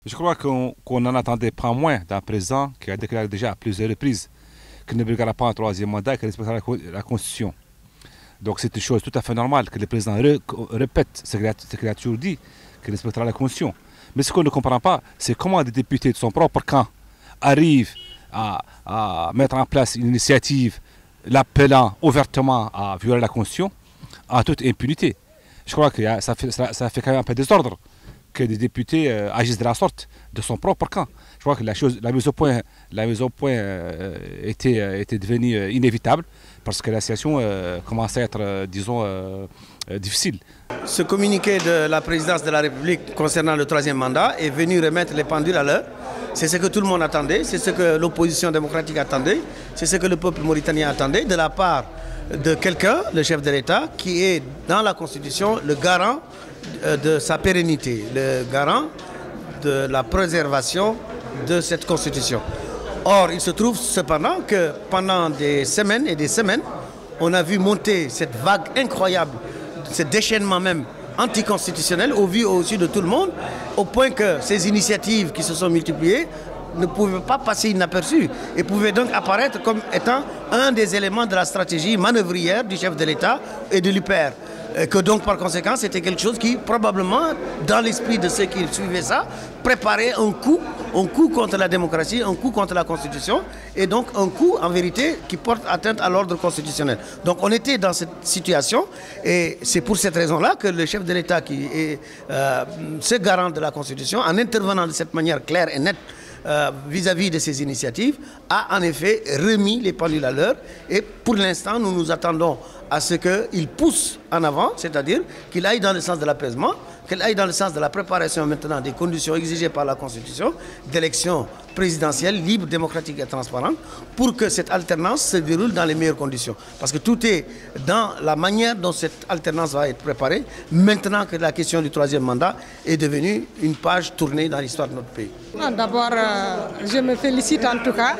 Je crois qu'on n'en attendait pas moins d'un président qui a déclaré déjà à plusieurs reprises qu'il ne briguera pas un troisième mandat et qu'il respectera la Constitution. Donc c'est une chose tout à fait normale que le président répète ce qu'il a toujours dit, qu'il respectera la Constitution. Mais ce qu'on ne comprend pas, c'est comment des députés de son propre camp arrivent à mettre en place une initiative l'appelant ouvertement à violer la Constitution en toute impunité. Je crois que ça fait quand même un peu désordre que des députés agissent de la sorte de son propre camp. Je crois que la mise au point était devenue inévitable parce que la situation commençait à être, disons, difficile. Ce communiqué de la présidence de la République concernant le troisième mandat est venu remettre les pendules à l'heure. C'est ce que tout le monde attendait, c'est ce que l'opposition démocratique attendait, c'est ce que le peuple mauritanien attendait de la part de quelqu'un, le chef de l'État, qui est dans la Constitution le garant de sa pérennité, le garant de la préservation de cette Constitution. Or, il se trouve cependant que pendant des semaines et des semaines, on a vu monter cette vague incroyable, ce déchaînement même anticonstitutionnel au vu au-dessus de tout le monde, au point que ces initiatives qui se sont multipliées ne pouvaient pas passer inaperçues et pouvaient donc apparaître comme étant un des éléments de la stratégie manœuvrière du chef de l'État et de l'UPR. Que donc par conséquent c'était quelque chose qui probablement dans l'esprit de ceux qui suivaient ça préparait un coup contre la démocratie, un coup contre la Constitution et donc un coup en vérité qui porte atteinte à l'ordre constitutionnel. Donc on était dans cette situation et c'est pour cette raison-là que le chef de l'État qui est ce garant de la Constitution, en intervenant de cette manière claire et nette vis-à-vis de ces initiatives, a en effet remis les pendules à l'heure et pour l'instant nous nous attendons à ce qu'il pousse en avant, c'est-à-dire qu'il aille dans le sens de l'apaisement, qu'il aille dans le sens de la préparation maintenant des conditions exigées par la Constitution, d'élections présidentielles libres, démocratiques et transparentes, pour que cette alternance se déroule dans les meilleures conditions. Parce que tout est dans la manière dont cette alternance va être préparée, maintenant que la question du troisième mandat est devenue une page tournée dans l'histoire de notre pays. D'abord, je me félicite en tout cas,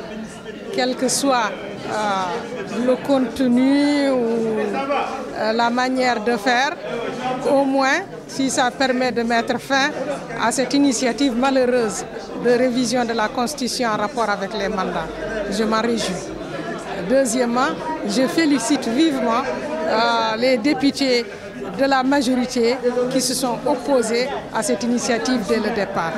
quel que soit le contenu ou la manière de faire, au moins si ça permet de mettre fin à cette initiative malheureuse de révision de la Constitution en rapport avec les mandats. Je m'en réjouis. Deuxièmement, je félicite vivement les députés de la majorité qui se sont opposés à cette initiative dès le départ.